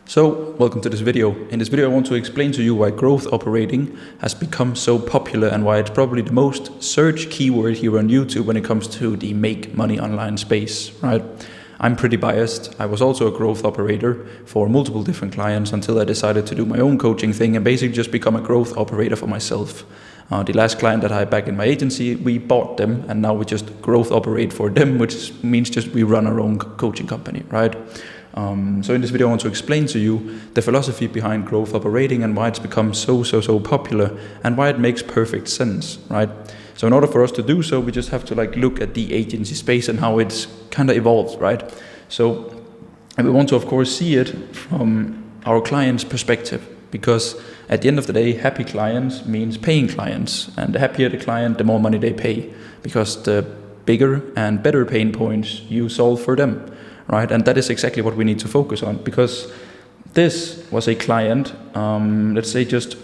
So, welcome to this video. In this video I want to explain to you why growth operating has become so popular and why it's probably the most searched keyword here on YouTube when it comes to the make money online space, right? I'm pretty biased. I was also a growth operator for multiple different clients until I decided to do my own coaching thing and basically just become a growth operator for myself. The last client that I had back in my agency, we bought them and now we just growth operate for them, which means just we run our own coaching company, right? So in this video I want to explain to you the philosophy behind growth operating and why it's become so popular and why it makes perfect sense, right? So in order for us to do so, we just have to look at the agency space and how it's kind of evolved, right? So, and we want to of course see it from our client's perspective, because at the end of the day, happy clients means paying clients, and the happier the client, the more money they pay, because the bigger and better pain points you solve for them. Right, and that is exactly what we need to focus on, because this was a client, let's say just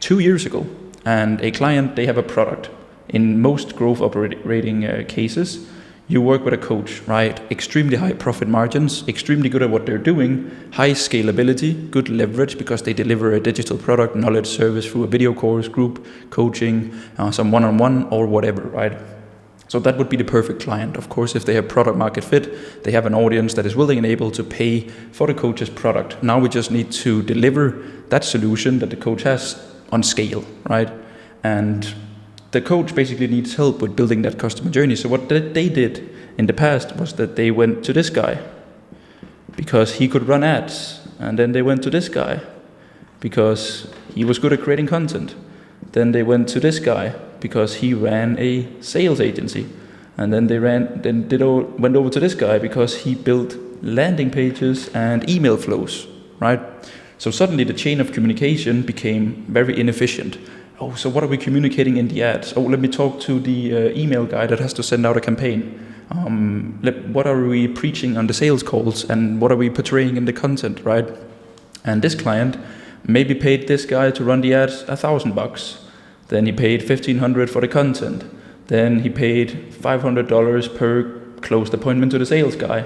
2 years ago, and a client, they have a product. In most growth operating cases, you work with a coach, right? Extremely high profit margins, extremely good at what they're doing, high scalability, good leverage because they deliver a digital product, knowledge service through a video course, group coaching, some one-on-one or whatever, right? So that would be the perfect client. Of course, if they have product market fit, they have an audience that is willing and able to pay for the coach's product. Now we just need to deliver that solution that the coach has on scale, right? And the coach basically needs help with building that customer journey. So what they did in the past was that they went to this guy because he could run ads. And then they went to this guy because he was good at creating content. Then they went to this guy because he ran a sales agency, and then they went over to this guy because he built landing pages and email flows, right? So suddenly the chain of communication became very inefficient. Oh, so what are we communicating in the ads? Oh, let me talk to the email guy that has to send out a campaign. What are we preaching on the sales calls, and what are we portraying in the content, right? And this client maybe paid this guy to run the ads $1,000. Then he paid $1,500 for the content. Then he paid $500 per closed appointment to the sales guy.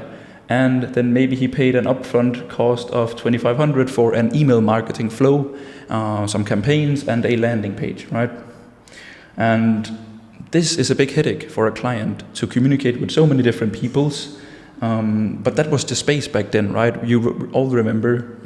And then maybe he paid an upfront cost of $2,500 for an email marketing flow, some campaigns and a landing page, right? And this is a big headache for a client to communicate with so many different peoples. But that was the space back then, right? You all remember,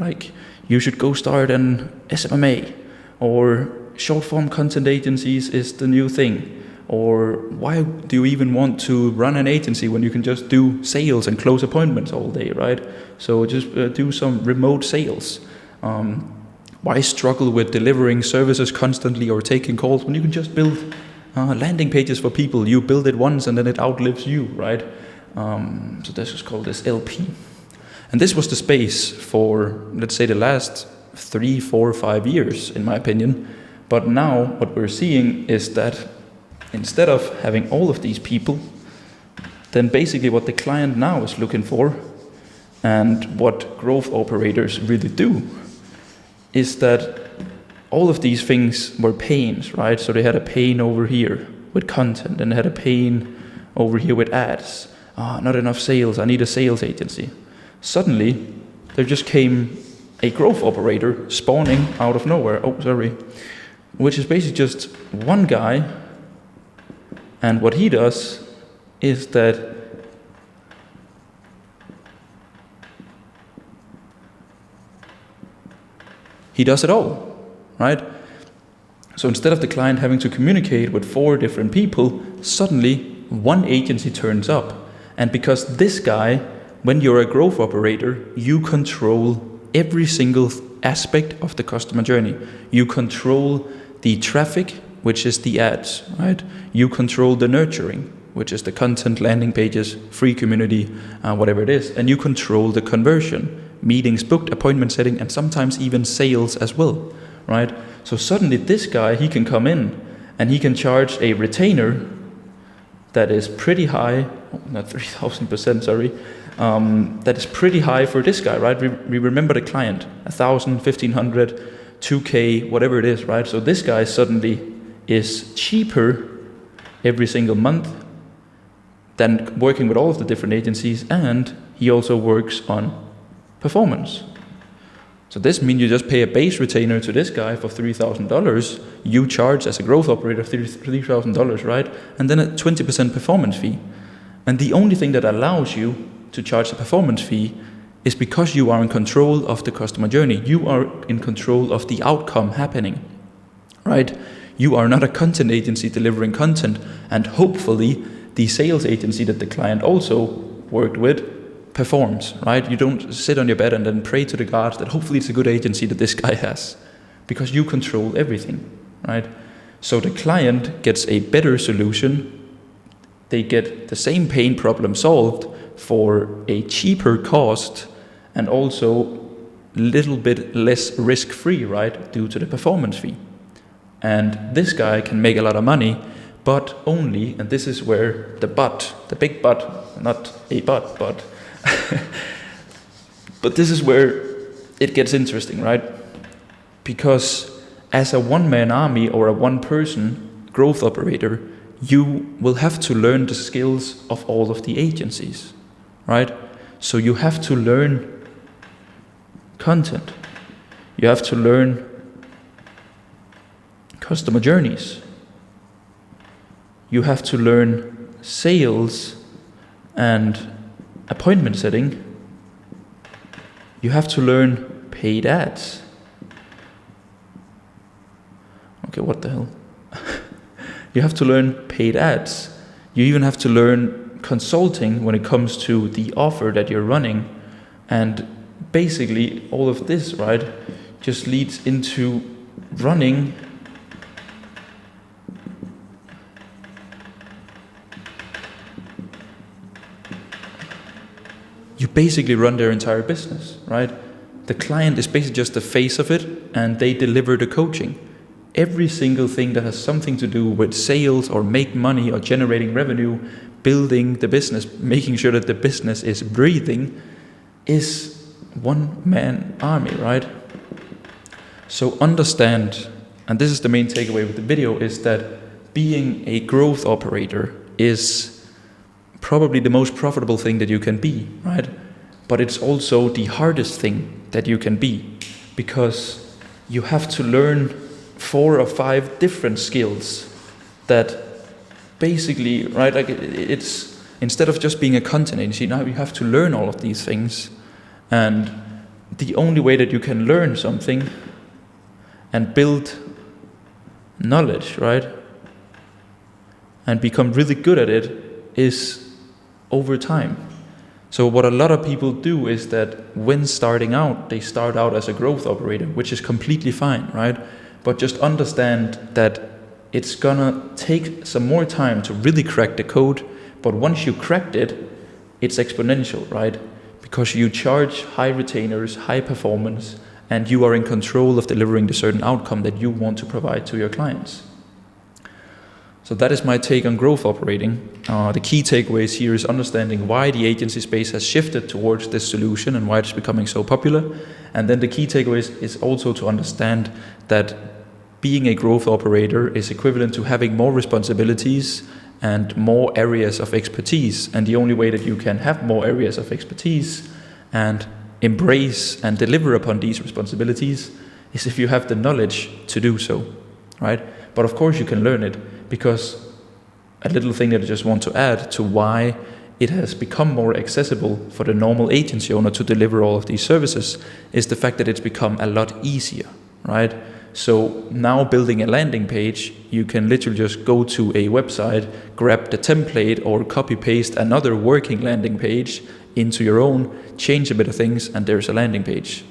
you should go start an SMMA, or short form content agencies is the new thing, or why do you even want to run an agency when you can just do sales and close appointments all day, right? So just do some remote sales. Why struggle with delivering services constantly or taking calls when you can just build landing pages for people? You build it once and then it outlives you, right? So this is called this LP. And this was the space for, let's say, the last 3, 4, 5 years, in my opinion. But now what we're seeing is that instead of having all of these people, then basically what the client now is looking for, and what growth operators really do, is that all of these things were pains, right? So they had a pain over here with content, and they had a pain over here with ads. Not enough sales, I need a sales agency. Suddenly, there just came a growth operator spawning out of nowhere. Which is basically just one guy, and what he does is that he does it all, right? So instead of the client having to communicate with 4 different people, suddenly one agency turns up. And because this guy, when you're a growth operator, you control every single aspect of the customer journey. You control the traffic, which is the ads, right? You control the nurturing, which is the content, landing pages, free community, whatever it is. And you control the conversion, meetings booked, appointment setting, and sometimes even sales as well, right? So suddenly this guy, he can come in and he can charge a retainer that is pretty high, not 3,000%, sorry, that is pretty high for this guy, right? We remember the client, 1,000, 1,500, 2K, whatever it is, right? So this guy suddenly is cheaper every single month then working with all of the different agencies, and he also works on performance. So this means you just pay a base retainer to this guy for $3,000. You charge as a growth operator $3,000, right? And then a 20% performance fee. And the only thing that allows you to charge a performance fee is because you are in control of the customer journey. You are in control of the outcome happening, right? You are not a content agency delivering content, and hopefully the sales agency that the client also worked with performs, right? You don't sit on your bed and then pray to the gods that hopefully it's a good agency that this guy has, because you control everything, right? So the client gets a better solution. They get the same pain problem solved for a cheaper cost, and also a little bit less risk-free, right, due to the performance fee. And this guy can make a lot of money, but only, and this is where the big but, not a but but this is where it gets interesting, right? Because as a one-man army or a one-person growth operator, you will have to learn the skills of all of the agencies, right? So you have to learn content. You have to learn customer journeys. You have to learn sales and appointment setting. You have to learn paid ads. Okay, what the hell? You have to learn paid ads. You even have to learn consulting when it comes to the offer that you're running. And basically all of this, right, just leads into running you basically run their entire business, right? The client is basically just the face of it, and they deliver the coaching. Every single thing that has something to do with sales or make money or generating revenue, building the business, making sure that the business is breathing, is one-man army, right? So understand, and this is the main takeaway with the video, is that being a growth operator is probably the most profitable thing that you can be, right? But it's also the hardest thing that you can be, because you have to learn 4 or 5 different skills that basically, right, like it's instead of just being a content agency, now you have to learn all of these things. And the only way that you can learn something and build knowledge, right, and become really good at it is over time. So what a lot of people do is that when starting out, they start out as a growth operator, which is completely fine, right? But just understand that it's gonna take some more time to really crack the code, but once you cracked it, it's exponential, right? Because you charge high retainers, high performance, and you are in control of delivering the certain outcome that you want to provide to your clients. So that is my take on growth operating. The key takeaways here is understanding why the agency space has shifted towards this solution and why it's becoming so popular. And then the key takeaways is also to understand that being a growth operator is equivalent to having more responsibilities and more areas of expertise. And the only way that you can have more areas of expertise and embrace and deliver upon these responsibilities is if you have the knowledge to do so, right? But of course you can learn it, because a little thing that I just want to add to why it has become more accessible for the normal agency owner to deliver all of these services is the fact that it's become a lot easier, right? So now building a landing page, you can literally just go to a website, grab the template or copy paste another working landing page into your own, change a bit of things, and there's a landing page.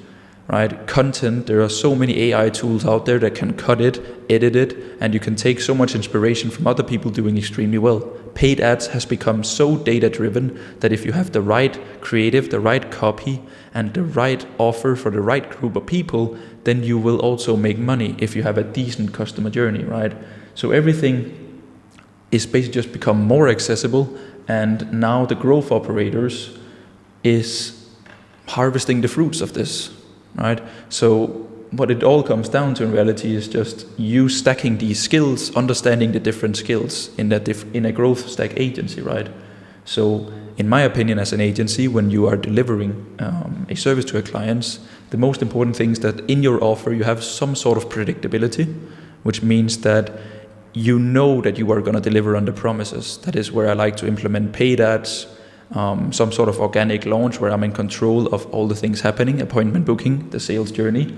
Right? Content, there are so many AI tools out there that can cut it, edit it, and you can take so much inspiration from other people doing extremely well. Paid ads has become so data-driven that if you have the right creative, the right copy, and the right offer for the right group of people, then you will also make money if you have a decent customer journey, right? So everything is basically just become more accessible, and now the growth operators is harvesting the fruits of this. Right? So what it all comes down to in reality is just you stacking these skills, understanding the different skills in a growth stack agency, right? So in my opinion, as an agency, when you are delivering a service to a client, the most important thing is that in your offer you have some sort of predictability, which means that you know that you are going to deliver on the promises. That is where I like to implement paid ads, some sort of organic launch where I'm in control of all the things happening, appointment booking, the sales journey.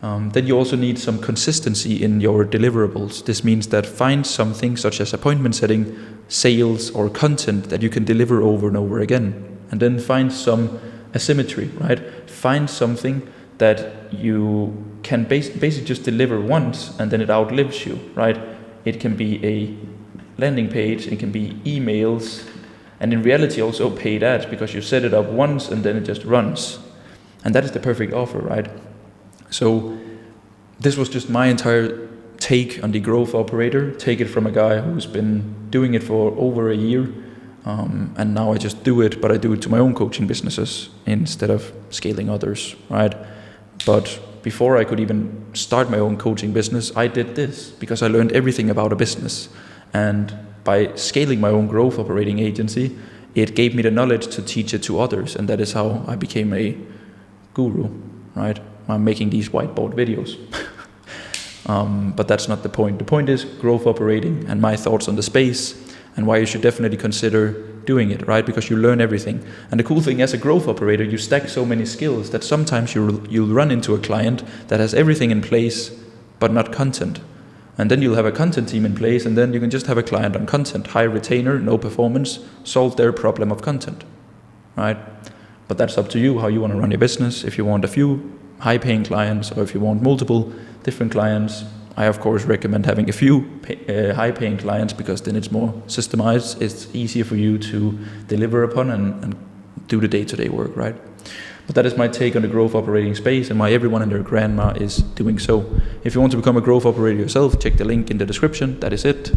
Then you also need some consistency in your deliverables. This means that find something such as appointment setting, sales, or content that you can deliver over and over again. And then find some asymmetry, right? Find something that you can basically just deliver once and then it outlives you, right? It can be a landing page, it can be emails, and in reality also paid ads, because you set it up once and then it just runs. And that is the perfect offer, right? So this was just my entire take on the growth operator. Take it from a guy who's been doing it for over a year, and now I just do it, but I do it to my own coaching businesses instead of scaling others, right? But before I could even start my own coaching business, I did this because I learned everything about a business. And by scaling my own growth operating agency, it gave me the knowledge to teach it to others, and that is how I became a guru, right? I'm making these whiteboard videos. But that's not the point. The point is growth operating and my thoughts on the space and why you should definitely consider doing it, right? Because you learn everything. And the cool thing, as a growth operator, you stack so many skills that sometimes you'll run into a client that has everything in place but not content. And then you'll have a content team in place, and then you can just have a client on content, high retainer, no performance, solve their problem of content, right? But that's up to you how you want to run your business. If you want a few high-paying clients, or if you want multiple different clients, I of course recommend having a few high-paying clients, because then it's more systemized. It's easier for you to deliver upon and do the day-to-day work, right? But that is my take on the growth operating space and why everyone and their grandma is doing so. If you want to become a growth operator yourself, check the link in the description. That is it.